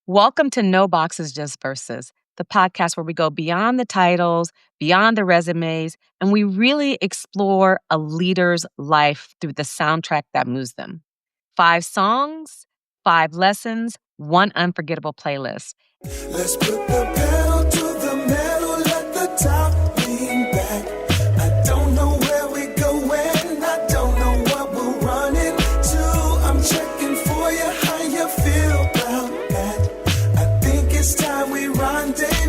Welcome to No Boxes, Just Verses, the podcast where we go beyond the titles, beyond the resumes, and we really explore a leader's life through the soundtrack that moves them. 5 songs, 5 lessons, 1 unforgettable playlist. Let's put the pedal to the metal, let the top lean back. I don't know where we're going, I don't know what we're running to. I'm checking for you, how you feel about that. I think it's time we rendezvous.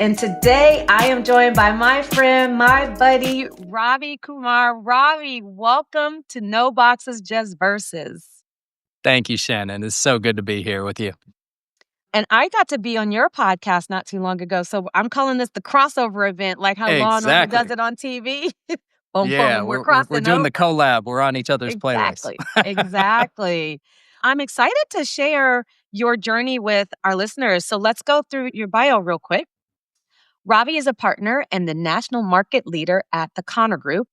And today I am joined by my friend, my buddy, Ravi Kumar. Ravi, welcome to No Boxes, Just Verses. Thank you, Shannon. It's so good to be here with you. And I got to be on your podcast not too long ago. So I'm calling this the crossover event, like how Law and Order does it on TV. Boom, Yeah, boom, we're crossing doing over. the collab. We're on each other's Exactly. playlists. Exactly. I'm excited to share your journey with our listeners. So let's go through your bio real quick. Ravi is a partner and the national market leader at the Connor Group,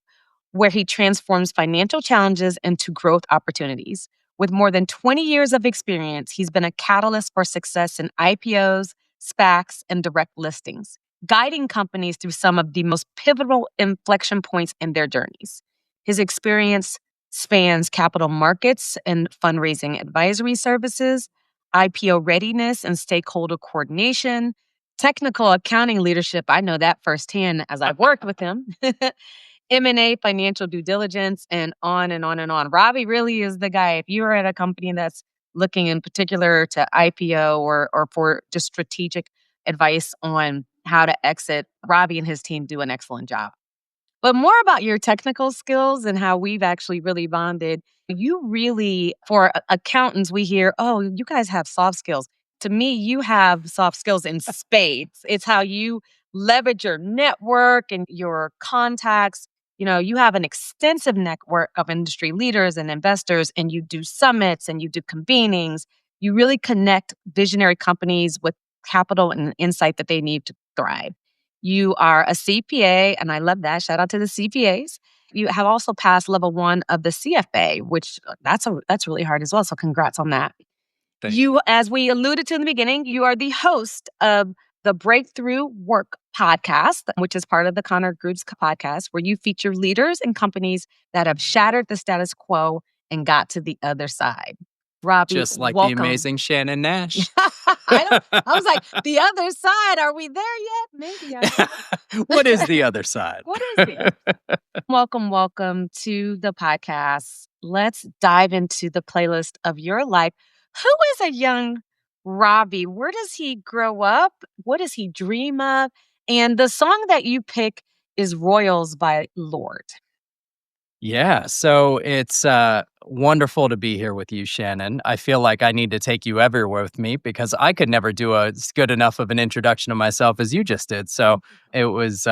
where he transforms financial challenges into growth opportunities. With more than 20 years of experience, he's been a catalyst for success in IPOs, SPACs, and direct listings, guiding companies through some of the most pivotal inflection points in their journeys. His experience spans capital markets and fundraising advisory services, IPO readiness and stakeholder coordination, technical accounting leadership. I know that firsthand as I've worked with him. M&A, financial due diligence, and on and on and on. Ravi really is the guy. If you are at a company that's looking in particular to IPO or for just strategic advice on how to exit, Ravi and his team do an excellent job. But more about your technical skills and how we've actually really bonded. You really, for accountants, we hear, oh, you guys have soft skills. To me, you have soft skills in spades. It's how you leverage your network and your contacts. You know, you have an extensive network of industry leaders and investors, and you do summits and you do convenings. You really connect visionary companies with capital and insight that they need to thrive. You are a CPA, and I love that. Shout out to the CPAs. You have also passed level 1 of the CFA, which that's really hard as well. So congrats on that. You, as we alluded to in the beginning, you are the host of the Breakthrough Work podcast, which is part of the Connor Group's podcast, where you feature leaders and companies that have shattered the status quo and got to the other side. Ravi, Just like welcome. the amazing Shannon Nash. I was like, the other side, are we there yet? Maybe. What is the other side? What is it? Welcome to the podcast. Let's dive into the playlist of your life. Who is a young Ravi? Where does he grow up? What does he dream of? And the song that you pick is Royals by Lorde. Yeah, so it's wonderful to be here with you, Shannon. I feel like I need to take you everywhere with me because I could never do as good enough of an introduction of myself as you just did. So it was,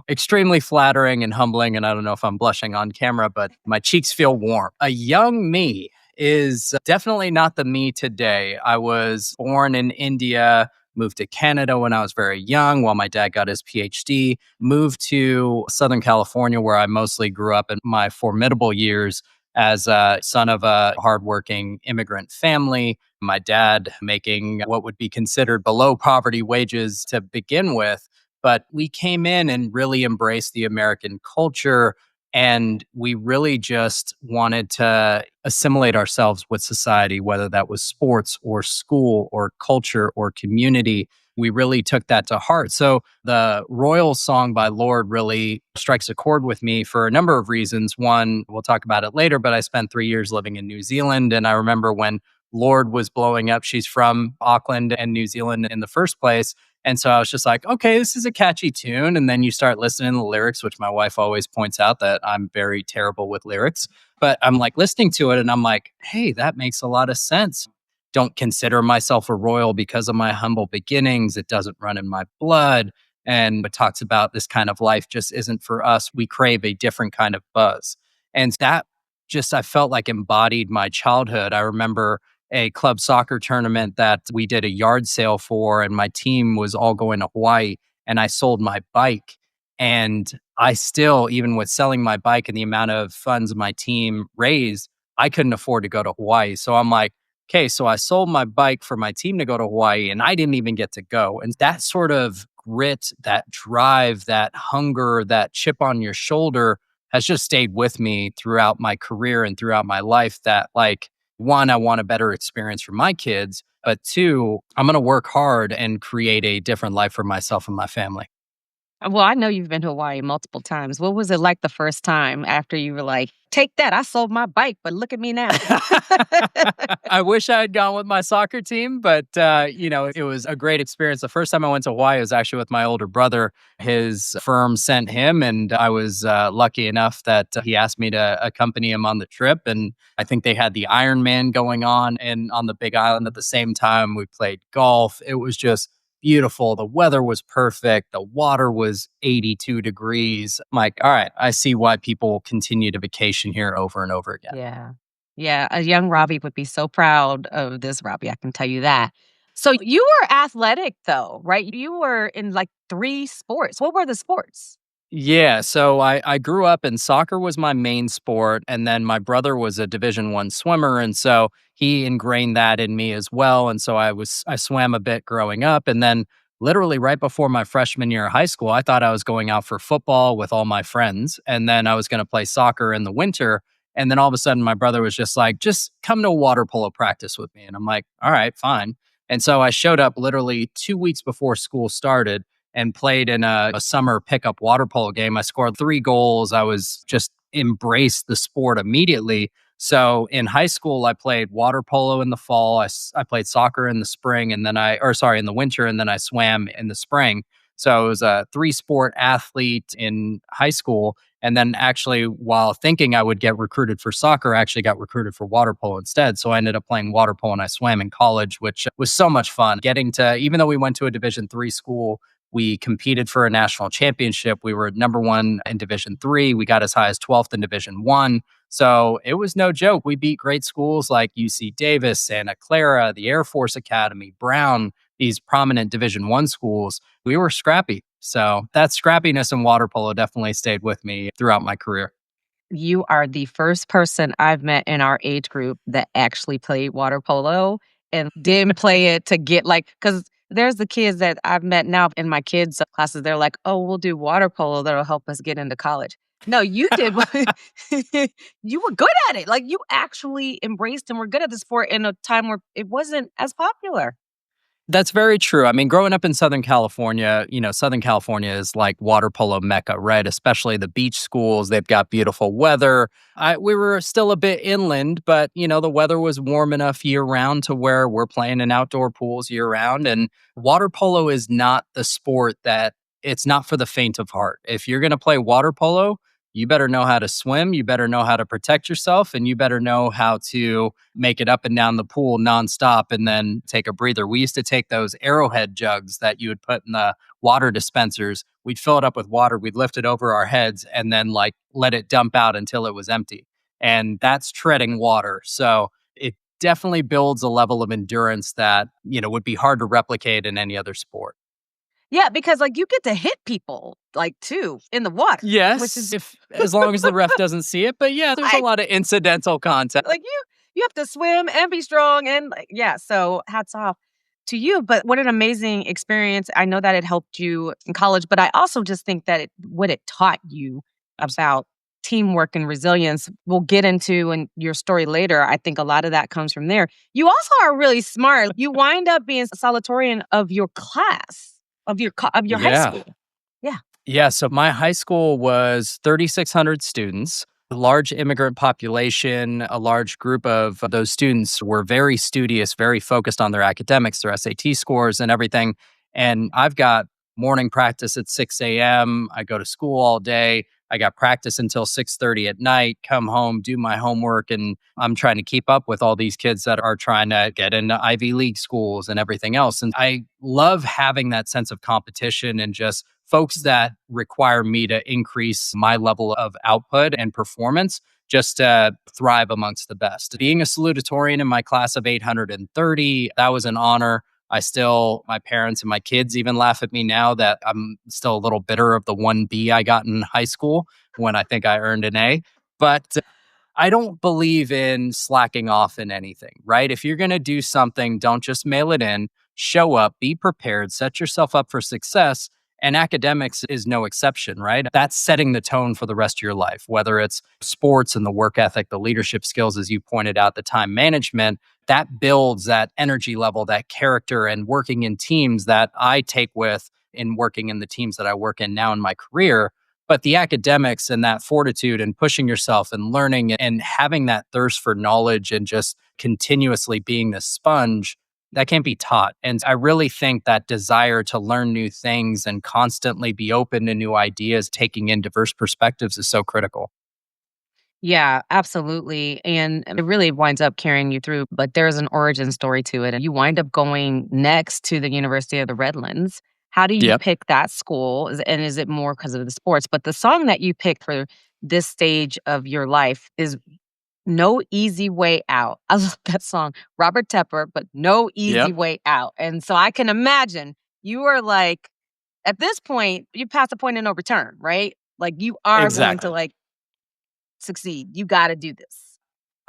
extremely flattering and humbling. And I don't know if I'm blushing on camera, but my cheeks feel warm. A young me is definitely not the me today. I was born in India, moved to Canada when I was very young while my dad got his PhD, moved to Southern California where I mostly grew up in my formidable years as a son of a hardworking immigrant family. My dad making what would be considered below poverty wages to begin with. But we came in and really embraced the American culture. And we really just wanted to assimilate ourselves with society, whether that was sports or school or culture or community. We really took that to heart. So the Royal song by Lorde really strikes a chord with me for a number of reasons. One, we'll talk about it later, but I spent 3 years living in New Zealand. And I remember when Lorde was blowing up, she's from Auckland and New Zealand in the first place. And so I was just like, okay, this is a catchy tune. And then you start listening to the lyrics, which my wife always points out that I'm very terrible with lyrics. But I'm like listening to it and I'm like, hey, that makes a lot of sense. Don't consider myself a royal because of my humble beginnings. It doesn't run in my blood. And it talks about this kind of life just isn't for us. We crave a different kind of buzz. And that just, I felt like embodied my childhood. I remember a club soccer tournament that we did a yard sale for, and my team was all going to Hawaii, and I sold my bike. And I still, even with selling my bike and the amount of funds my team raised, I couldn't afford to go to Hawaii. So I'm like, okay, so I sold my bike for my team to go to Hawaii and I didn't even get to go. And that sort of grit, that drive, that hunger, that chip on your shoulder has just stayed with me throughout my career and throughout my life. That, like, one, I want a better experience for my kids, but two, I'm going to work hard and create a different life for myself and my family. Well, I know you've been to Hawaii multiple times. What was it like the first time after you were like, "Take that, I sold my bike, but look at me now." I wish I had gone with my soccer team, but it was a great experience. The first time I went to Hawaii was actually with my older brother. His firm sent him, and I was lucky enough that he asked me to accompany him on the trip. And I think they had the Ironman going on, and on the Big Island at the same time, we played golf. It was just beautiful. The weather was perfect. The water was 82 degrees. I'm like, all right, I see why people continue to vacation here over and over again. Yeah. Yeah, a young Robbie would be so proud of this Robbie, I can tell you that. So you were athletic though, right? You were in like 3 sports. What were the sports? Yeah, so I grew up and soccer was my main sport, and then my brother was a Division 1 swimmer, and so he ingrained that in me as well. And so I swam a bit growing up, and then literally right before my freshman year of high school, I thought I was going out for football with all my friends, and then I was going to play soccer in the winter. And then all of a sudden, my brother was just like, "Just come to a water polo practice with me," and I'm like, "All right, fine." And so I showed up literally 2 weeks before school started and played in a summer pickup water polo game. I scored 3 goals. I was just embraced the sport immediately. So in high school, I played water polo in the fall. I played soccer in the spring, and then in the winter, and then I swam in the spring. So I was a 3 sport athlete in high school. And then actually, while thinking I would get recruited for soccer, I actually got recruited for water polo instead. So I ended up playing water polo and I swam in college, which was so much fun. Getting to, even though we went to a Division 3 school, we competed for a national championship. We were number 1 in Division 3. We got as high as 12th in Division 1. So it was no joke. We beat great schools like UC Davis, Santa Clara, the Air Force Academy, Brown, these prominent Division 1 schools. We were scrappy. So that scrappiness in water polo definitely stayed with me throughout my career. You are the first person I've met in our age group that actually played water polo and didn't play it to get like, because there's the kids that I've met now in my kids' classes. They're like, "Oh, we'll do water polo. That'll help us get into college." No, you did. You were good at it. Like you actually embraced and were good at the sport in a time where it wasn't as popular. That's very true. I mean, growing up in Southern California, Southern California is like water polo mecca, right? Especially the beach schools. They've got beautiful weather. We were still a bit inland, but, the weather was warm enough year round to where we're playing in outdoor pools year round. And water polo is not the sport that it's not for the faint of heart. If you're going to play water polo, you better know how to swim, you better know how to protect yourself, and you better know how to make it up and down the pool nonstop and then take a breather. We used to take those arrowhead jugs that you would put in the water dispensers. We'd fill it up with water, we'd lift it over our heads and then like let it dump out until it was empty. And that's treading water. So it definitely builds a level of endurance that, would be hard to replicate in any other sport. Yeah, because like you get to hit people like too in the water, which Yes, is if as long as the ref doesn't see it, but yeah, there's a like lot of incidental content. like you have to swim and be strong and like yeah, so hats off to you, but what an amazing experience. I know that it helped you in college, but I also just think that what it taught you about teamwork and resilience, we'll get into in your story later. I think a lot of that comes from there. You also are really smart. You wind up being salutatorian of your class, of your high Yeah. school. Yeah. Yeah, so my high school was 3,600 students, a large immigrant population. A large group of those students were very studious, very focused on their academics, their SAT scores, and everything. And I've got morning practice at 6 a.m. I go to school all day. I got practice until 6:30 at night, come home, do my homework, and I'm trying to keep up with all these kids that are trying to get into Ivy League schools and everything else. And I love having that sense of competition and just folks that require me to increase my level of output and performance just to thrive amongst the best. Being a salutatorian in my class of 830, that was an honor. My parents and my kids even laugh at me now that I'm still a little bitter of the 1B I got in high school when I think I earned an A. But I don't believe in slacking off in anything, right? If you're going to do something, don't just mail it in, show up, be prepared, set yourself up for success. And academics is no exception, right? That's setting the tone for the rest of your life, whether it's sports and the work ethic, the leadership skills, as you pointed out, the time management, that builds that energy level, that character, and working in teams that I take with in working in the teams that I work in now in my career. But the academics and that fortitude and pushing yourself and learning and having that thirst for knowledge and just continuously being the sponge, that can't be taught. And I really think that desire to learn new things and constantly be open to new ideas, taking in diverse perspectives is so critical. Yeah, absolutely. And it really winds up carrying you through, but there's an origin story to it. And you wind up going next to the University of the Redlands. How do you Yep. pick that school? And is it more because of the sports? But the song that you picked for this stage of your life is No Easy Way Out. I love that song. Robert Tepper, but No Easy Yep. Way Out. And so I can imagine you are like, at this point, you pass the point of no return, right? Like you are going to Exactly. like succeed. You got to do this.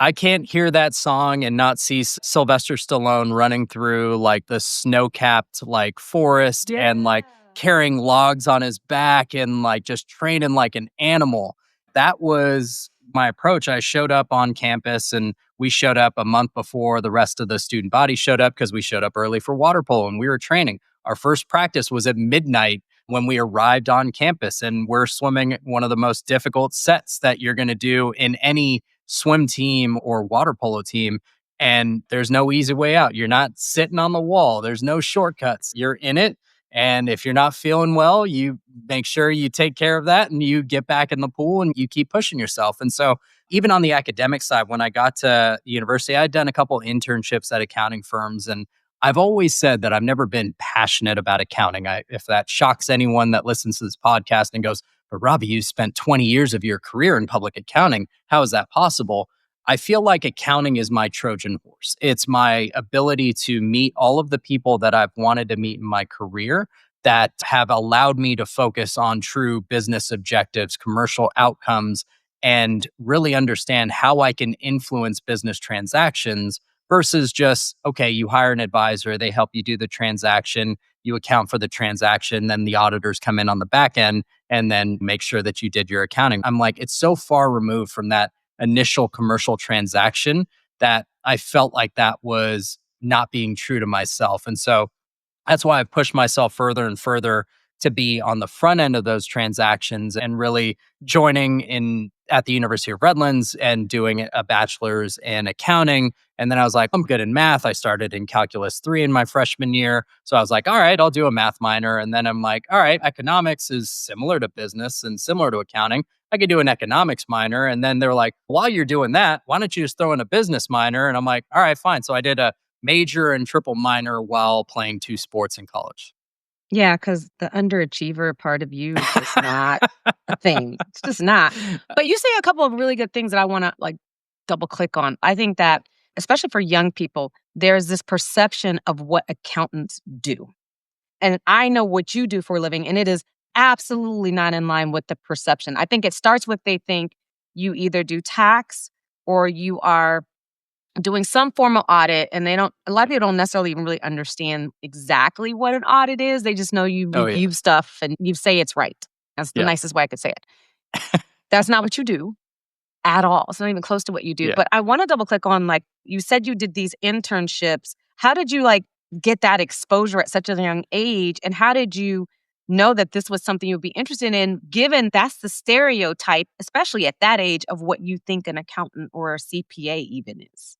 I can't hear that song and not see Sylvester Stallone running through like the snow-capped like forest Yeah. and like carrying logs on his back and like just training like an animal. That was my approach. I showed up on campus and we showed up a month before the rest of the student body showed up because we showed up early for water polo and we were training. Our first practice was at midnight when we arrived on campus and we're swimming one of the most difficult sets that you're going to do in any swim team or water polo team. And there's no easy way out. You're not sitting on the wall. There's no shortcuts. You're in it. And if you're not feeling well, you make sure you take care of that and you get back in the pool and you keep pushing yourself. And so, even on the academic side, when I got to university, I'd done a couple internships at accounting firms. And I've always said that I've never been passionate about accounting. If that shocks anyone that listens to this podcast and goes, but Robbie, you spent 20 years of your career in public accounting. How is that possible? I feel like accounting is my Trojan horse. It's my ability to meet all of the people that I've wanted to meet in my career that have allowed me to focus on true business objectives, commercial outcomes, and really understand how I can influence business transactions versus just, okay, you hire an advisor, they help you do the transaction, you account for the transaction, then the auditors come in on the back end and then make sure that you did your accounting. I'm like, it's so far removed from that initial commercial transaction that I felt like that was not being true to myself. And so that's why I've pushed myself further and further to be on the front end of those transactions and really joining in at the University of Redlands and doing a bachelor's in accounting. And then I was like, I'm good in math. I started in calculus 3 in my freshman year. So I was like, all right, I'll do a math minor. And then I'm like, all right, economics is similar to business and similar to accounting. I could do an economics minor. And then they're like, while you're doing that, why don't you just throw in a business minor? And I'm like, all right, fine. So I did a major and triple minor while playing 2 sports in college. Yeah, because the underachiever part of you is just not a thing. It's just not. But you say a couple of really good things that I wanna, like, double click on. I think that, especially for young people, there's this perception of what accountants do. And I know what you do for a living, and it is absolutely not in line with the perception. I think it starts with they think you either do tax or you are doing some form of audit, and they don't a lot of people don't necessarily even really understand exactly what an audit is. They just know you Oh, yeah. review stuff and you say it's right. That's the Yeah. nicest way I could say it. That's not what you do at all. It's not even close to what you do. Yeah. But I wanna double click on, like, you said you did these internships. How did you, like, get that exposure at such a young age? And how did you know that this was something you'd be interested in, given that's the stereotype, especially at that age, of what you think an accountant or a CPA even is?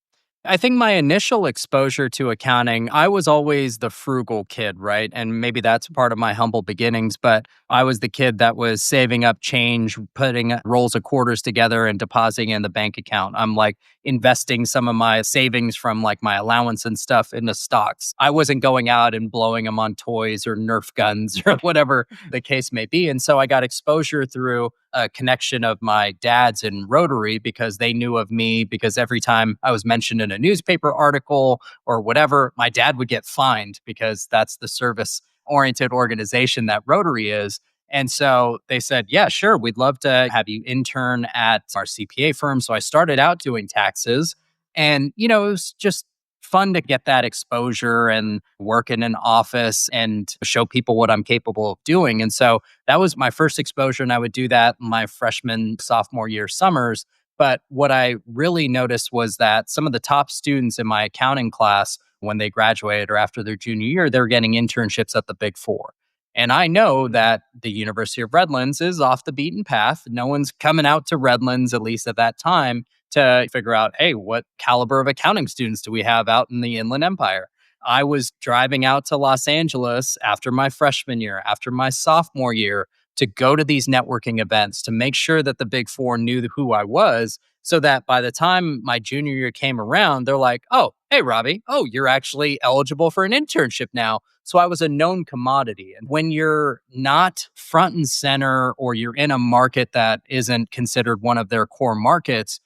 I think my initial exposure to accounting, I was always the frugal kid, right? And maybe that's part of my humble beginnings, but I was the kid that was saving up change, putting rolls of quarters together and depositing in the bank account. I'm like investing some of my savings from like my allowance and stuff into stocks. I wasn't going out and blowing them on toys or Nerf guns or whatever the case may be. And so I got exposure through a connection of my dad's in Rotary because they knew of me because every time I was mentioned in a newspaper article or whatever, my dad would get fined because that's the service oriented organization that Rotary is. And so they said, yeah, sure, we'd love to have you intern at our CPA firm. So I started out doing taxes. And, it was just fun to get that exposure and work in an office and show people what I'm capable of doing. And so that was my first exposure. And I would do that my freshman, sophomore year summers. But what I really noticed was that some of the top students in my accounting class, when they graduated or after their junior year, they're getting internships at the Big Four. And I know that the University of Redlands is off the beaten path. No one's coming out to Redlands, at least at that time, to figure out, hey, what caliber of accounting students do we have out in the Inland Empire? I was driving out to Los Angeles after my freshman year, after my sophomore year, to go to these networking events to make sure that the Big Four knew who I was, so that by the time my junior year came around, they're like, oh, hey, Robbie, oh, you're actually eligible for an internship now. So I was a known commodity. And when you're not front and center, or you're in a market that isn't considered one of their core markets,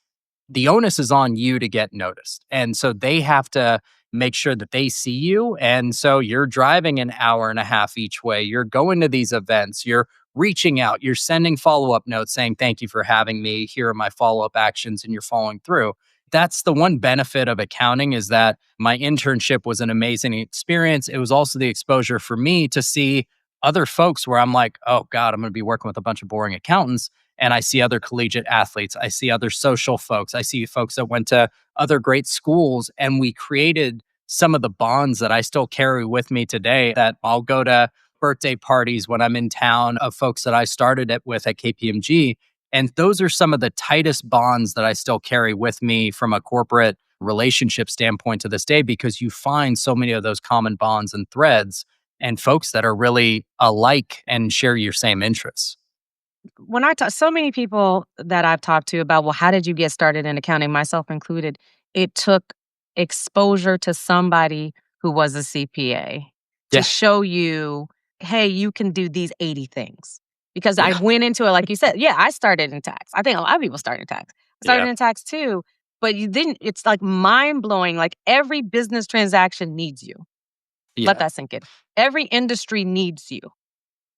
the onus is on you to get noticed. And so they have to make sure that they see you. And so you're driving an hour and a half each way. You're going to these events. You're reaching out. You're sending follow up notes saying, thank you for having me. Here are my follow up actions. And you're following through. That's the one benefit of accounting, is that my internship was an amazing experience. It was also the exposure for me to see other folks where I'm like, oh God, I'm going to be working with a bunch of boring accountants. And I see other collegiate athletes. I see other social folks. I see folks that went to other great schools. And we created some of the bonds that I still carry with me today, that I'll go to birthday parties when I'm in town of folks that I started it with at KPMG. And those are some of the tightest bonds that I still carry with me from a corporate relationship standpoint to this day, because you find so many of those common bonds and threads and folks that are really alike and share your same interests. When I talk, so many people that I've talked to about, well, how did you get started in accounting, myself included, it took exposure to somebody who was a CPA to Yeah. show you, hey, you can do these 80 things. Because I Yeah. went into it, like you said, yeah, I started in tax. I think a lot of people started in tax. I started Yeah. in tax too, but you didn't, it's like mind blowing. Like every business transaction needs you. Let Yeah. that sink in. Every industry needs you.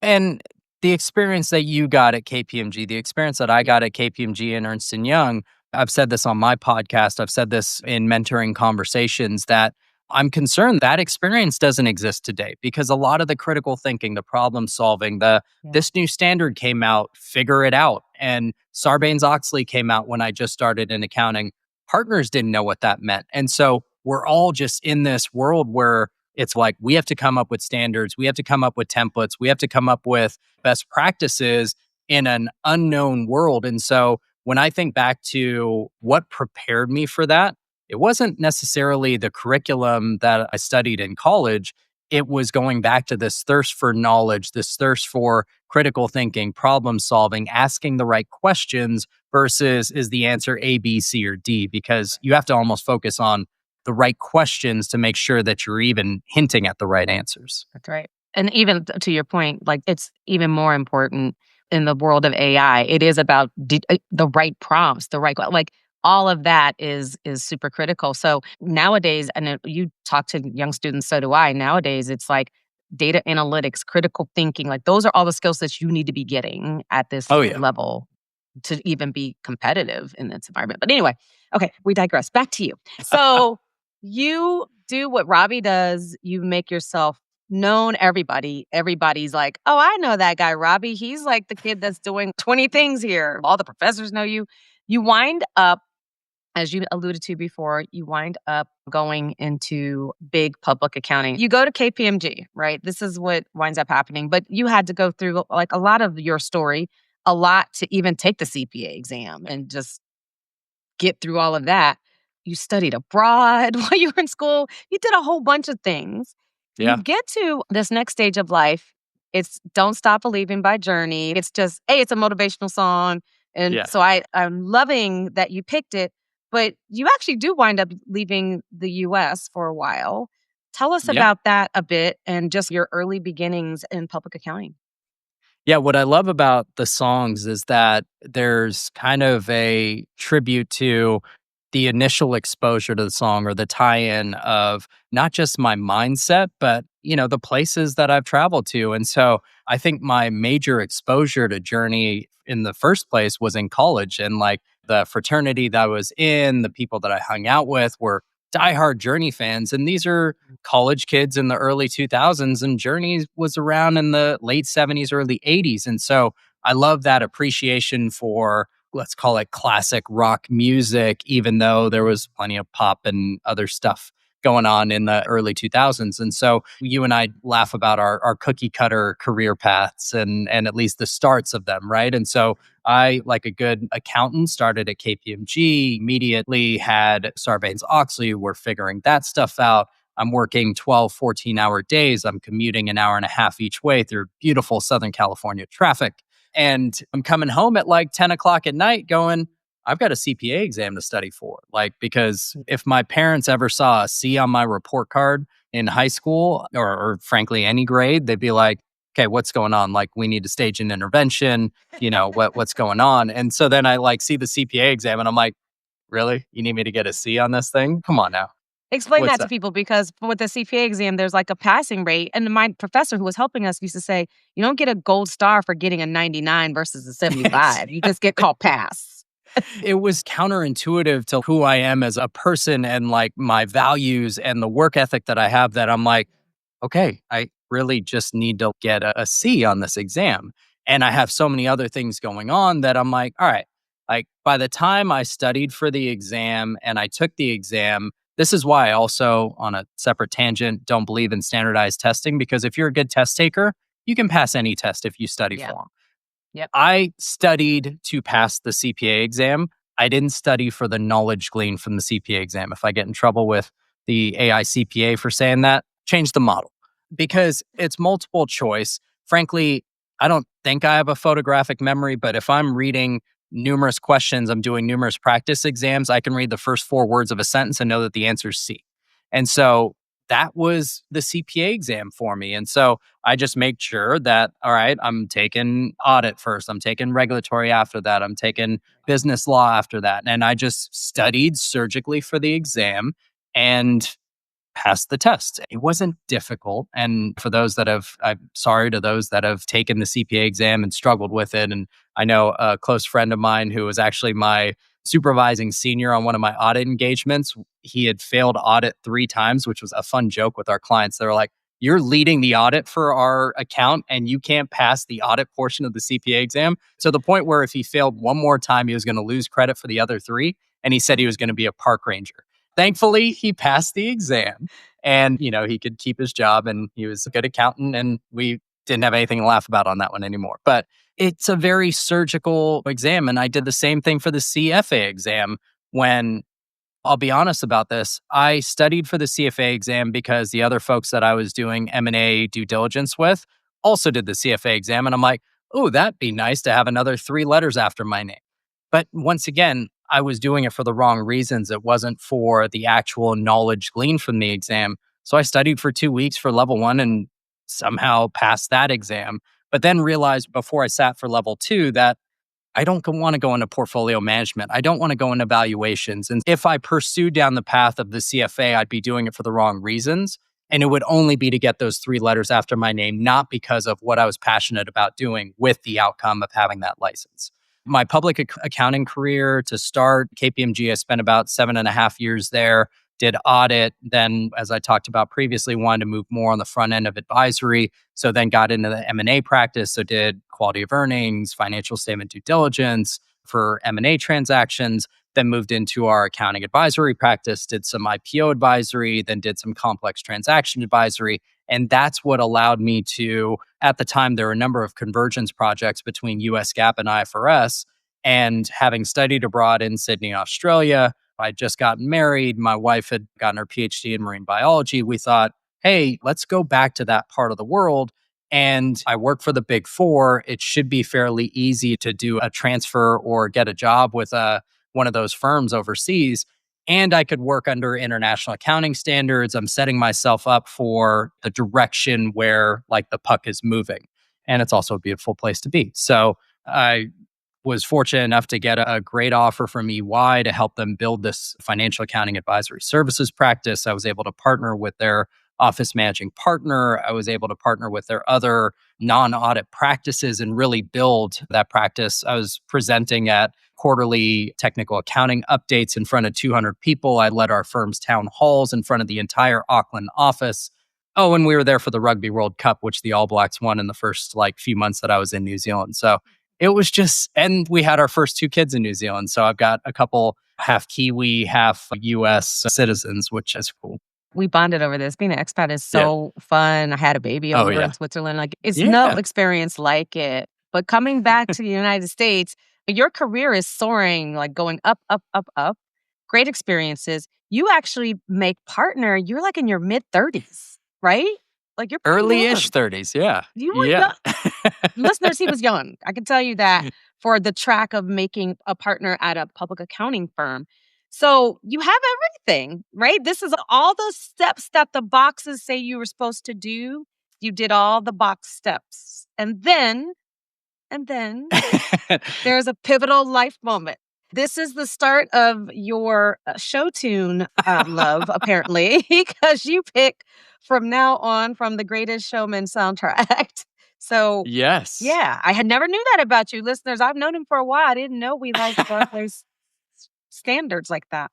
And the experience that you got at KPMG, the experience that I got at KPMG and Ernst& Young, I've said this on my podcast, I've said this in mentoring conversations, that I'm concerned that experience doesn't exist today, because a lot of the critical thinking, the problem solving, Yeah. this new standard came out, figure it out. And Sarbanes-Oxley came out when I just started in accounting. Partners didn't know what that meant. And so we're all just in this world where it's like, we have to come up with standards, we have to come up with templates, we have to come up with best practices in an unknown world. And so when I think back to what prepared me for that, it wasn't necessarily the curriculum that I studied in college. It was going back to this thirst for knowledge, this thirst for critical thinking, problem solving, asking the right questions versus is the answer A, B, C, or D? Because you have to almost focus on the right questions to make sure that you're even hinting at the right answers. That's right. And even to your point, like it's even more important in the world of AI. It is about the right prompts, the right like all of that is super critical. So nowadays, and you talk to young students, so do I. Nowadays, it's like data analytics, critical thinking. Like those are all the skills that you need to be getting at this Oh, yeah. level to even be competitive in this environment. But anyway, okay, we digress. Back to you. So you do what Robbie does. You make yourself known. Everybody's like, oh, I know that guy, Robbie. He's like the kid that's doing 20 things here. All the professors know you. You wind up, as you alluded to before, you wind up going into big public accounting. You go to KPMG, right? This is what winds up happening. But you had to go through like a lot of your story, a lot to even take the CPA exam and just get through all of that. You studied abroad while you were in school. You did a whole bunch of things. You Yeah. get to this next stage of life. It's Don't Stop Believing by Journey. It's just, hey, it's a motivational song. And Yeah. so I'm loving that you picked it, but you actually do wind up leaving the US for a while. Tell us Yeah. about that a bit and just your early beginnings in public accounting. Yeah, what I love about the songs is that there's kind of a tribute to the initial exposure to the song, or the tie-in of not just my mindset, but the places that I've traveled to. And so I think my major exposure to Journey in the first place was in college. And like the fraternity that I was in, the people that I hung out with were diehard Journey fans. And these are college kids in the early 2000s. And Journey was around in the late 70s, early 80s. And so I love that appreciation for, let's call it classic rock music, even though there was plenty of pop and other stuff going on in the early 2000s. And so you and I laugh about our cookie cutter career paths and at least the starts of them, right? And so I, like a good accountant, started at KPMG, immediately had Sarbanes-Oxley, we're figuring that stuff out. I'm working 12, 14-hour days. I'm commuting an hour and a half each way through beautiful Southern California traffic. And I'm coming home at like 10 o'clock at night going, I've got a CPA exam to study for. Like, because if my parents ever saw a C on my report card in high school or frankly any grade, they'd be like, okay, what's going on? Like, we need to stage an intervention, what's going on? And so then I like see the CPA exam and I'm like, really? You need me to get a C on this thing? Come on now. Explain What's that to that? people because with the CPA exam, there's like a passing rate. And my professor who was helping us used to say, you don't get a gold star for getting a 99 versus a 75. You just get called pass. It was counterintuitive to who I am as a person and like my values and the work ethic that I have that I'm like, okay, I really just need to get a C on this exam. And I have so many other things going on that I'm like, all right, like by the time I studied for the exam and I took the exam, this is why I also, on a separate tangent, don't believe in standardized testing, because if you're a good test taker, you can pass any test if you study Yeah. for them. Yep. I studied to pass the CPA exam. I didn't study for the knowledge gleaned from the CPA exam. If I get in trouble with the AI CPA for saying that, change the model because it's multiple choice. Frankly, I don't think I have a photographic memory, but if I'm reading numerous questions, I'm doing numerous practice exams, I can read the first four words of a sentence and know that the answer is C. And so that was the CPA exam for me. And so I just make sure that, all right, I'm taking audit first, I'm taking regulatory after that, I'm taking business law after that. And I just studied surgically for the exam and passed the test. It wasn't difficult. And for those that have, I'm sorry to those that have taken the CPA exam and struggled with it. And I know a close friend of mine who was actually my supervising senior on one of my audit engagements. He had failed audit 3 times, which was a fun joke with our clients. They were like, you're leading the audit for our account and you can't pass the audit portion of the CPA exam. To the point where if he failed one more time, he was going to lose credit for the other 3. And he said he was going to be a park ranger. Thankfully, he passed the exam and, he could keep his job and he was a good accountant and we didn't have anything to laugh about on that one anymore. But it's a very surgical exam. And I did the same thing for the CFA exam when, I'll be honest about this, I studied for the CFA exam because the other folks that I was doing M&A due diligence with also did the CFA exam. And I'm like, oh, that'd be nice to have another 3 letters after my name. But once again, I was doing it for the wrong reasons. It wasn't for the actual knowledge gleaned from the exam. So I studied for 2 weeks for level 1 and somehow passed that exam. But then realized before I sat for level 2 that I don't want to go into portfolio management. I don't want to go into valuations. And if I pursued down the path of the CFA, I'd be doing it for the wrong reasons. And it would only be to get those 3 letters after my name, not because of what I was passionate about doing with the outcome of having that license. My public accounting career to start, KPMG, I spent about 7.5 years there, did audit. Then, as I talked about previously, wanted to move more on the front end of advisory. So then got into the M&A practice. So did quality of earnings, financial statement due diligence for M&A transactions. Then moved into our accounting advisory practice, did some IPO advisory, then did some complex transaction advisory. And that's what allowed me to, at the time, there were a number of convergence projects between US GAAP and IFRS. And having studied abroad in Sydney, Australia, I'd just gotten married. My wife had gotten her PhD in marine biology. We thought, hey, let's go back to that part of the world. And I work for the Big Four. It should be fairly easy to do a transfer or get a job with one of those firms overseas. And I could work under international accounting standards. I'm setting myself up for the direction where like the puck is moving. And it's also a beautiful place to be. So I was fortunate enough to get a great offer from EY to help them build this financial accounting advisory services practice. I was able to partner with their office managing partner. I was able to partner with their other non-audit practices and really build that practice. I was presenting at quarterly technical accounting updates in front of 200 people. I led our firm's town halls in front of the entire Auckland office. Oh, and we were there for the Rugby World Cup, which the All Blacks won in the first few months that I was in New Zealand. So it was just, and we had our first two kids in New Zealand. So I've got a couple half Kiwi, half US citizens, which is cool. We bonded over this. Being an expat is Yeah. so fun. I had a baby Oh, over yeah. in Switzerland. Like, it's no Yeah. experience like it. But coming back to the United States, your career is soaring, like going up, up, up, up. Great experiences. You actually make partner. You're like in your mid 30s, right? Like you're pretty Early-ish young. 30s. Yeah. You were Yeah. young. Listeners, he was young. I can tell you that for the track of making a partner at a public accounting firm. So you have everything, right? This is all those steps that the boxes say you were supposed to do. You did all the box steps. And then there's a pivotal life moment. This is the start of your show tune, love, apparently, because you pick from now on from the Greatest Showman soundtrack. So, Yes. yeah, I had never knew that about you, listeners. I've known him for a while. I didn't know we like Broadway's standards like that.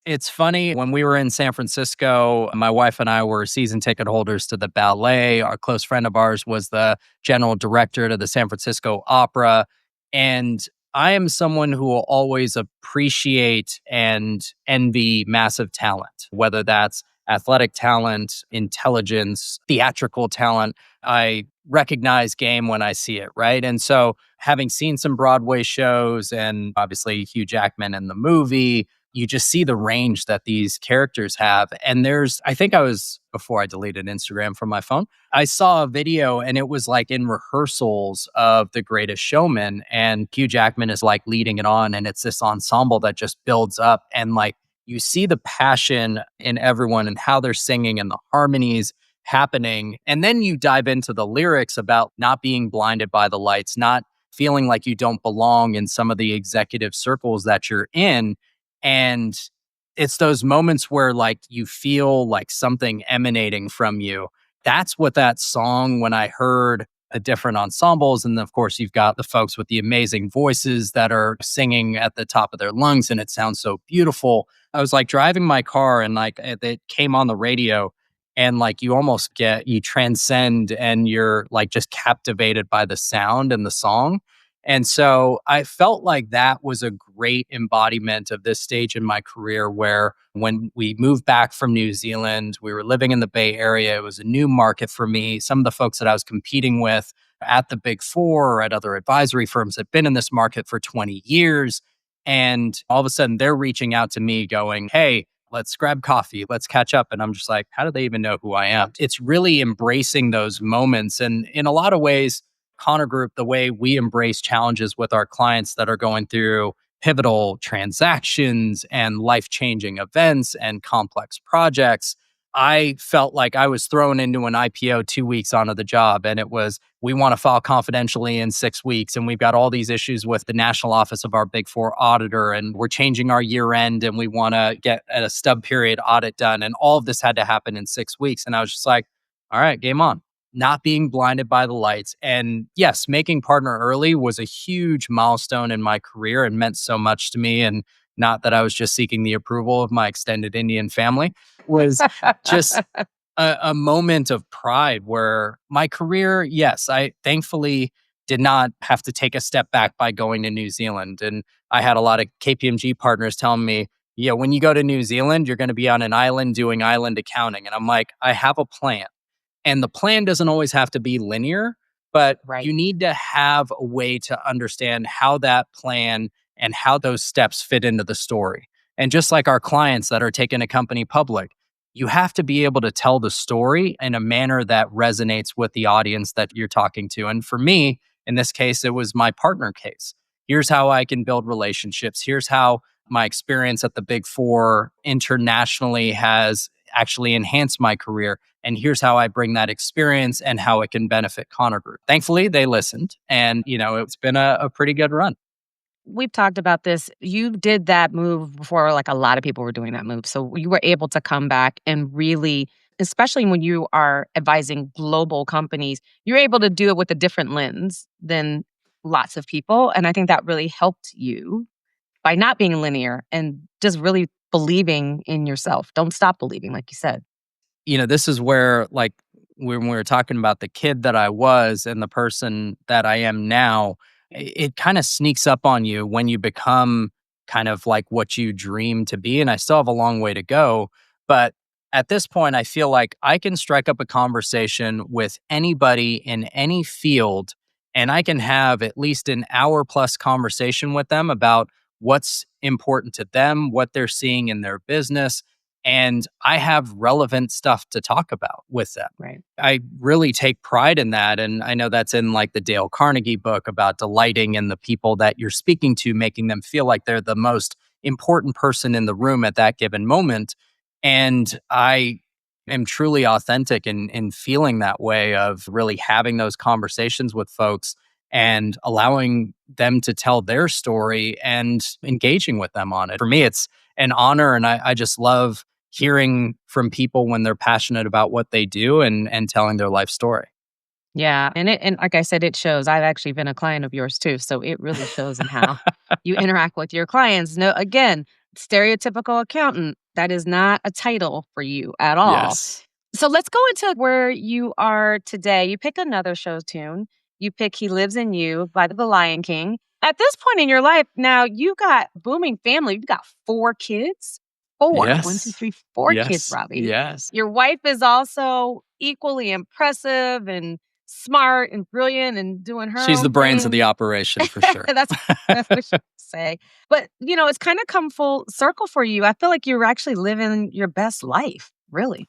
It's funny, when we were in San Francisco, my wife and I were season ticket holders to the ballet. Our close friend of ours was the general director to the San Francisco Opera. And I am someone who will always appreciate and envy massive talent, whether that's athletic talent, intelligence, theatrical talent. I recognize game when I see it, right? And so, having seen some Broadway shows and obviously Hugh Jackman in the movie, you just see the range that these characters have. And I think before I deleted Instagram from my phone, I saw a video and it was like in rehearsals of The Greatest Showman. And Hugh Jackman is like leading it on. And it's this ensemble that just builds up. And like you see the passion in everyone and how they're singing and the harmonies happening. And then you dive into the lyrics about not being blinded by the lights, not feeling like you don't belong in some of the executive circles that you're in. And it's those moments where like you feel like something emanating from you. That's what that song, when I heard the different ensembles, and of course you've got the folks with the amazing voices that are singing at the top of their lungs and it sounds so beautiful. I was like driving my car and like it came on the radio and like you transcend and you're like just captivated by the sound and the song. And so I felt like that was a great embodiment of this stage in my career where when we moved back from New Zealand, we were living in the Bay Area. It was a new market for me. Some of the folks that I was competing with at the Big Four or at other advisory firms had been in this market for 20 years. And all of a sudden they're reaching out to me going, hey, let's grab coffee, let's catch up. And I'm just like, how do they even know who I am? It's really embracing those moments. And in a lot of ways, Connor Group, the way we embrace challenges with our clients that are going through pivotal transactions and life-changing events and complex projects, I felt like I was thrown into an IPO 2 weeks onto the job. And it was, we want to file confidentially in 6 weeks. And we've got all these issues with the national office of our Big Four auditor. And we're changing our year end and we want to get a stub period audit done. And all of this had to happen in 6 weeks. And I was just like, all right, game on. Not being blinded by the lights. And yes, making partner early was a huge milestone in my career and meant so much to me. And not that I was just seeking the approval of my extended Indian family, was just a moment of pride where my career, yes, I thankfully did not have to take a step back by going to New Zealand. And I had a lot of KPMG partners telling me, yeah, when you go to New Zealand, you're going to be on an island doing island accounting. And I'm like, I have a plan. And the plan doesn't always have to be linear, but Right. you need to have a way to understand how that plan and how those steps fit into the story. And just like our clients that are taking a company public, you have to be able to tell the story in a manner that resonates with the audience that you're talking to. And for me, in this case, it was my partner case. Here's how I can build relationships. Here's how my experience at the Big Four internationally has actually enhanced my career. And here's how I bring that experience and how it can benefit Connor Group. Thankfully, they listened. And, it's been a pretty good run. We've talked about this. You did that move before, like a lot of people were doing that move. So you were able to come back and really especially when you are advising global companies, you're able to do it with a different lens than lots of people. And I think that really helped you by not being linear and just really believing in yourself. Don't stop believing, like you said. This is where, like, when we were talking about the kid that I was and the person that I am now, it kind of sneaks up on you when you become kind of like what you dream to be. And I still have a long way to go. But at this point, I feel like I can strike up a conversation with anybody in any field, and I can have at least an hour plus conversation with them about what's important to them, what they're seeing in their business, and I have relevant stuff to talk about with them. Right. I really take pride in that. And I know that's in like the Dale Carnegie book about delighting in the people that you're speaking to, making them feel like they're the most important person in the room at that given moment. And I am truly authentic in feeling that way of really having those conversations with folks and allowing them to tell their story and engaging with them on it. For me, it's an honor. And I just love hearing from people when they're passionate about what they do and telling their life story. Yeah, and like I said, it shows. I've actually been a client of yours too, so it really shows in how you interact with your clients. No, again, stereotypical accountant, that is not a title for you at all. Yes. So let's go into where you are today. You pick another show tune. You pick He Lives in You by The Lion King. At this point in your life, now you got booming family. You've got 4 kids. 4. 1, 2, Yes. 3, 4 kids, Yes. Robbie. Yes. Your wife is also equally impressive and smart and brilliant and doing her She's own the brains of thing. the operation for sure. That's what she say. But, it's kind of come full circle for you. I feel like you're actually living your best life, really.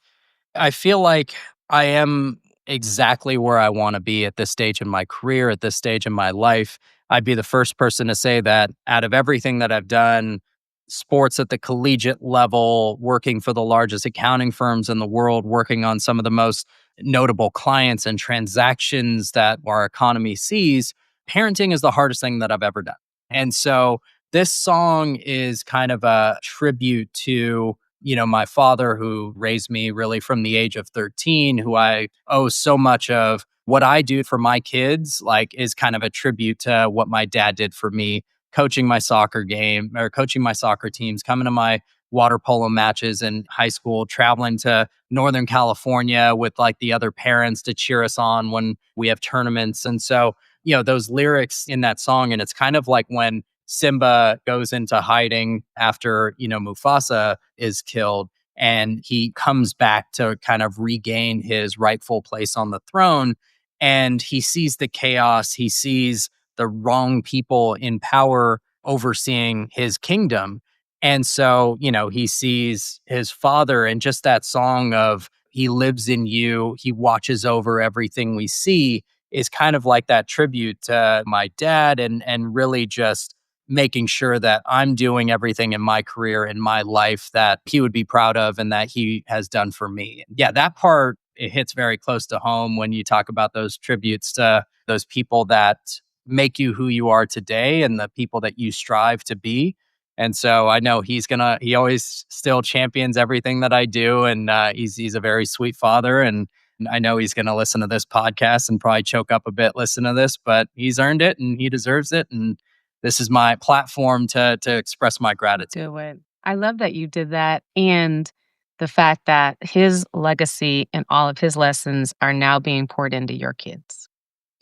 I feel like I am exactly where I want to be at this stage in my career, at this stage in my life. I'd be the first person to say that out of everything that I've done, sports at the collegiate level, working for the largest accounting firms in the world, working on some of the most notable clients and transactions that our economy sees, parenting is the hardest thing that I've ever done. And so this song is kind of a tribute to my father who raised me really from the age of 13, who I owe so much of what I do for my kids, like is kind of a tribute to what my dad did for me, coaching my soccer game or coaching my soccer teams, coming to my water polo matches in high school, traveling to Northern California with like the other parents to cheer us on when we have tournaments. And so, those lyrics in that song, and it's kind of like when Simba goes into hiding after, Mufasa is killed and he comes back to kind of regain his rightful place on the throne. And he sees the chaos, he sees the wrong people in power overseeing his kingdom. And so, he sees his father, and just that song of He lives in you, he watches over everything we see is kind of like that tribute to my dad and really just making sure that I'm doing everything in my career, in my life that he would be proud of and that he has done for me. Yeah, that part, it hits very close to home when you talk about those tributes to those people that make you who you are today and the people that you strive to be. And so I know he always still champions everything that I do. And he's a very sweet father. And I know he's going to listen to this podcast and probably choke up a bit listening to this, but he's earned it and he deserves it. And this is my platform to express my gratitude. Do it. I love that you did that. And the fact that his legacy and all of his lessons are now being poured into your kids.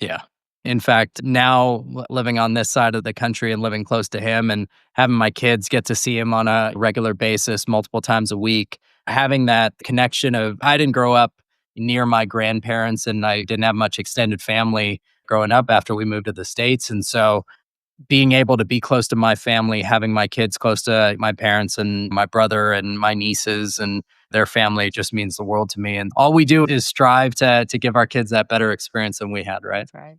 Yeah. In fact, now living on this side of the country and living close to him and having my kids get to see him on a regular basis, multiple times a week, having that connection of I didn't grow up near my grandparents and I didn't have much extended family growing up after we moved to the States. And so being able to be close to my family, having my kids close to my parents and my brother and my nieces and their family just means the world to me. And all we do is strive to give our kids that better experience than we had, right? That's right.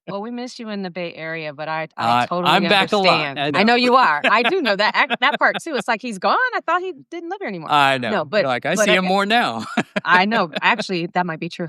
Well, we miss you in the Bay Area, but I totally I'm back a lot. understand. I know you are. I do know that part too. It's like he's gone. I thought he didn't live here anymore. I know. No, but I see him more now. I know. Actually, that might be true.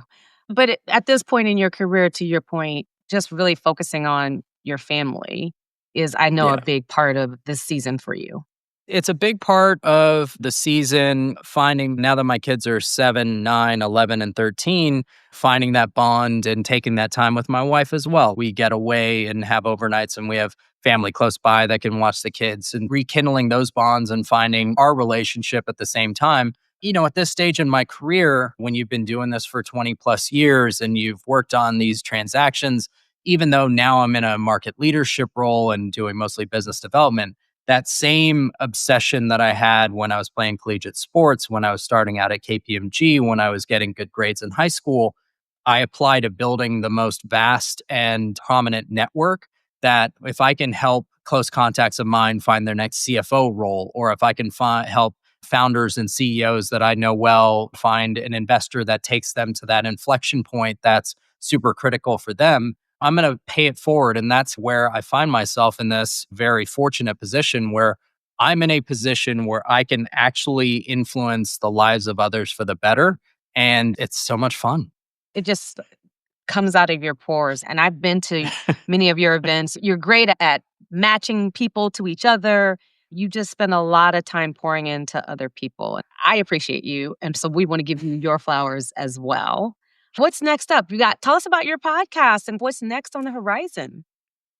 But at this point in your career, to your point, just really focusing on your family is, I know, Yeah. a big part of this season for you. It's a big part of the season, finding now that my kids are 7, 9, 11, and 13, finding that bond and taking that time with my wife as well. We get away and have overnights, and we have family close by that can watch the kids, and rekindling those bonds and finding our relationship at the same time. At this stage in my career, when you've been doing this for 20 plus years and you've worked on these transactions, even though now I'm in a market leadership role and doing mostly business development, that same obsession that I had when I was playing collegiate sports, when I was starting out at KPMG, when I was getting good grades in high school, I apply to building the most vast and prominent network. That if I can help close contacts of mine find their next CFO role, or if I can help founders and CEOs that I know well find an investor that takes them to that inflection point that's super critical for them, I'm going to pay it forward. And that's where I find myself in this very fortunate position where I'm in a position where I can actually influence the lives of others for the better. And it's so much fun. It just comes out of your pores. And I've been to many of your events. You're great at matching people to each other. You just spend a lot of time pouring into other people. And I appreciate you. And so we want to give you your flowers as well. What's next up? Tell us about your podcast and what's next on the horizon.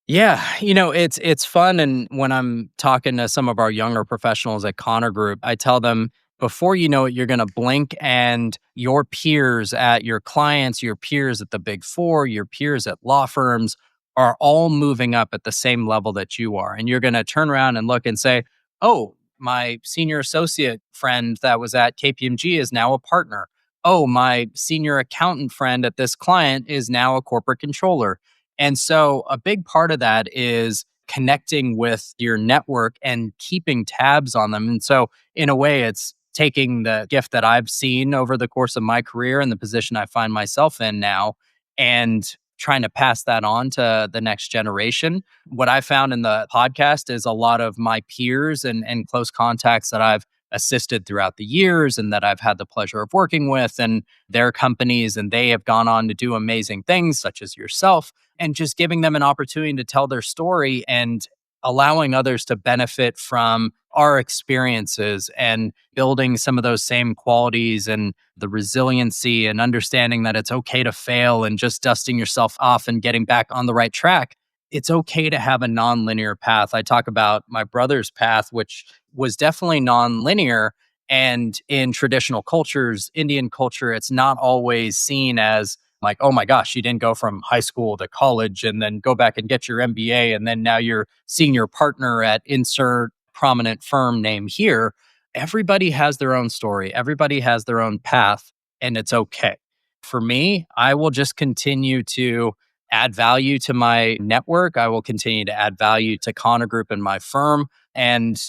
Yeah, it's fun. And when I'm talking to some of our younger professionals at Connor Group, I tell them before you know it, you're going to blink and your peers at your clients, your peers at the Big Four, your peers at law firms are all moving up at the same level that you are. And you're going to turn around and look and say, oh, my senior associate friend that was at KPMG is now a partner. Oh, my senior accountant friend at this client is now a corporate controller. And so a big part of that is connecting with your network and keeping tabs on them. And so in a way, it's taking the gift that I've seen over the course of my career and the position I find myself in now and trying to pass that on to the next generation. What I found in the podcast is a lot of my peers and close contacts that I've assisted throughout the years and that I've had the pleasure of working with and their companies, and they have gone on to do amazing things such as yourself, and just giving them an opportunity to tell their story and allowing others to benefit from our experiences and building some of those same qualities and the resiliency and understanding that it's okay to fail and just dusting yourself off and getting back on the right track. It's okay to have a non-linear path. I talk about my brother's path, which was definitely non-linear. And in traditional cultures, Indian culture, it's not always seen as like, oh my gosh, you didn't go from high school to college and then go back and get your MBA. And then now you're senior partner at insert prominent firm name here. Everybody has their own story. Everybody has their own path, and it's okay. For me, I will just continue to add value to my network. I will continue to add value to Connor Group and my firm. And,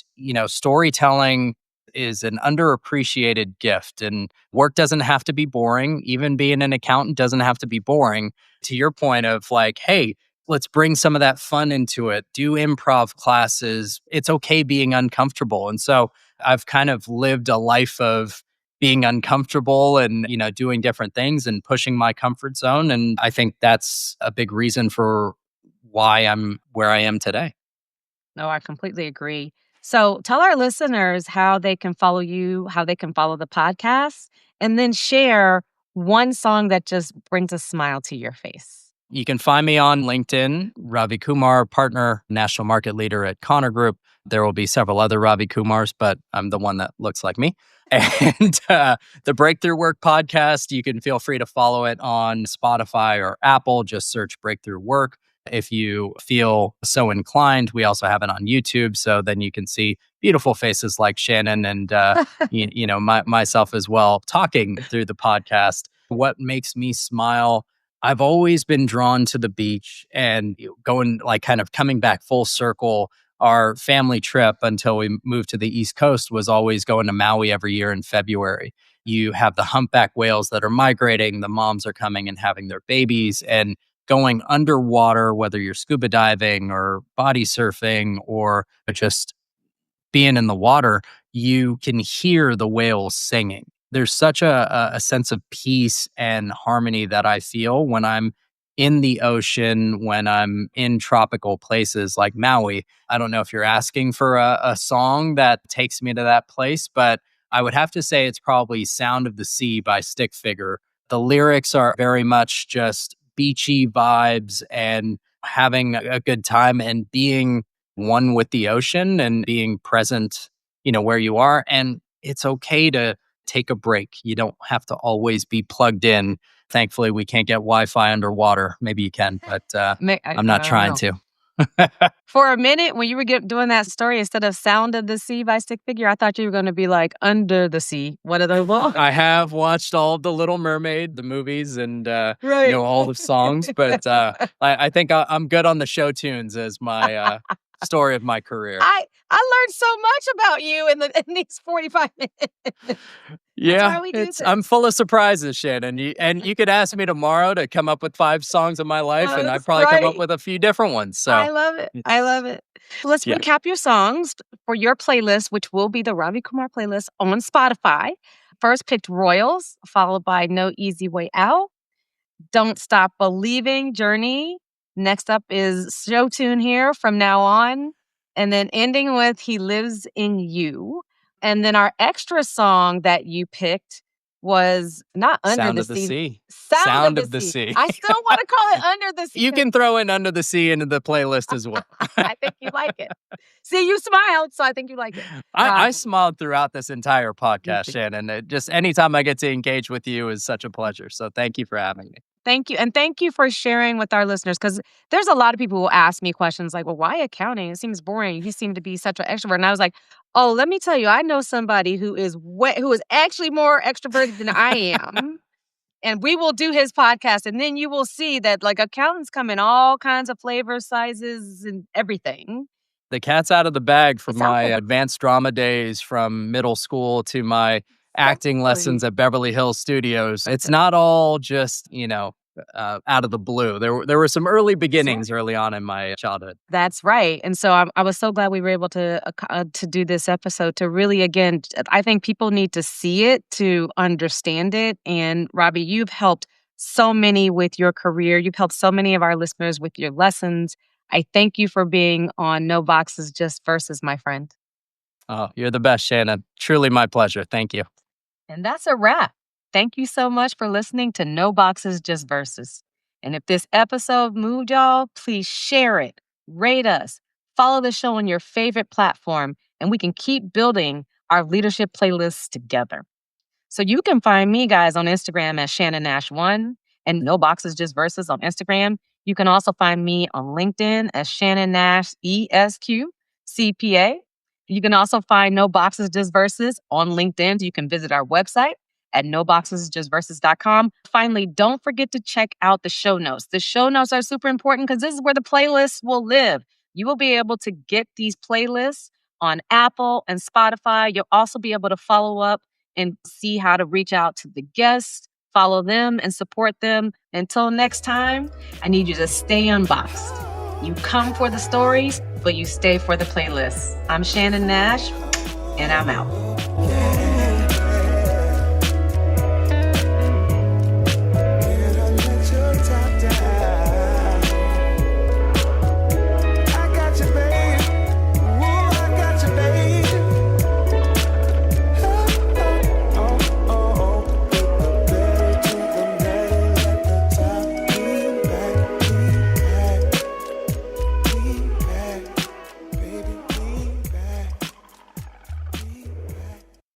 storytelling is an underappreciated gift, and work doesn't have to be boring. Even being an accountant doesn't have to be boring. To your point of like, hey, let's bring some of that fun into it. Do improv classes. It's okay being uncomfortable. And so I've kind of lived a life of being uncomfortable and, doing different things and pushing my comfort zone. And I think that's a big reason for why I'm where I am today. No, I completely agree. So tell our listeners how they can follow you, how they can follow the podcast, and then share one song that just brings a smile to your face. You can find me on LinkedIn, Ravi Kumar, partner, national market leader at Connor Group. There will be several other Ravi Kumars, but I'm the one that looks like me. And the Breakthrough Work podcast, you can feel free to follow it on Spotify or Apple. Just search Breakthrough Work if you feel so inclined. We also have it on YouTube, so then you can see beautiful faces like Shannon and myself as well talking through the podcast. What makes me smile? I've always been drawn to the beach and going like kind of coming back full circle. Our family trip until we moved to the East Coast was always going to Maui every year in February. You have the humpback whales that are migrating, the moms are coming and having their babies, and going underwater, whether you're scuba diving or body surfing or just being in the water, you can hear the whales singing. There's such a sense of peace and harmony that I feel when I'm in the ocean when I'm in tropical places like Maui. I don't know if you're asking for a song that takes me to that place, but I would have to say it's probably Sound of the Sea by Stick Figure. The lyrics are very much just beachy vibes and having a good time and being one with the ocean and being present, where you are. And it's okay to take a break. You don't have to always be plugged in. Thankfully, we can't get Wi-Fi underwater. Maybe you can, but I'm not trying to. For a minute, when you were doing that story, instead of Sound of the Sea by Stick Figure, I thought you were going to be like Under the Sea. What are those? I have watched all of the Little Mermaid, the movies, and Right. all the songs, but I think I'm good on the show tunes as my story of my career. I learned so much about you in these 45 minutes. Yeah, I'm full of surprises, Shannon. You could ask me tomorrow to come up with 5 songs of my life, and I'd probably come up with a few different ones. So I love it. I love it. Let's recap your songs for your playlist, which will be the Ravi Kumar playlist on Spotify. First picked Royals, followed by No Easy Way Out, Don't Stop Believing, Journey. Next up is Show Tune Here, From Now On. And then ending with He Lives in You. And then our extra song that you picked was not Under Sound the of the Sea. Sea. Sound of the Sea. I still want to call it Under the Sea. You can throw in Under the Sea into the playlist as well. I think you like it. See, you smiled, so I think you like it. I smiled throughout this entire podcast, Shannon. Just anytime I get to engage with you is such a pleasure. So thank you for having me. Thank you. And thank you for sharing with our listeners, because there's a lot of people who ask me questions like, well, why accounting? It seems boring. You seem to be such an extrovert. And I was like, oh, let me tell you, I know somebody who is actually more extroverted than I am. And we will do his podcast. And then you will see that like accountants come in all kinds of flavors, sizes, and everything. The cat's out of the bag from my advanced drama days from middle school to my acting lessons at Beverly Hills Studios. It's not all just, out of the blue. There were some early beginnings early on in my childhood. That's right. And so I was so glad we were able to do this episode to really, again, I think people need to see it to understand it. And Ravi, you've helped so many with your career. You've helped so many of our listeners with your lessons. I thank you for being on No Boxes, Just Verses, my friend. Oh, you're the best, Shannon. Truly my pleasure. Thank you. And that's a wrap. Thank you so much for listening to No Boxes, Just Verses. And if this episode moved y'all, please share it, rate us, follow the show on your favorite platform, and we can keep building our leadership playlists together. So you can find me, guys, on Instagram as Shannon Nash 1 and No Boxes, Just Verses on Instagram. You can also find me on LinkedIn as Shannon Nash ESQ CPA. You can also find No Boxes, Just Verses on LinkedIn. You can visit our website at noboxesjustverses.com. Finally, don't forget to check out the show notes. The show notes are super important because this is where the playlists will live. You will be able to get these playlists on Apple and Spotify. You'll also be able to follow up and see how to reach out to the guests, follow them, and support them. Until next time, I need you to stay unboxed. You come for the stories, but you stay for the playlists. I'm Shannon Nash, and I'm out.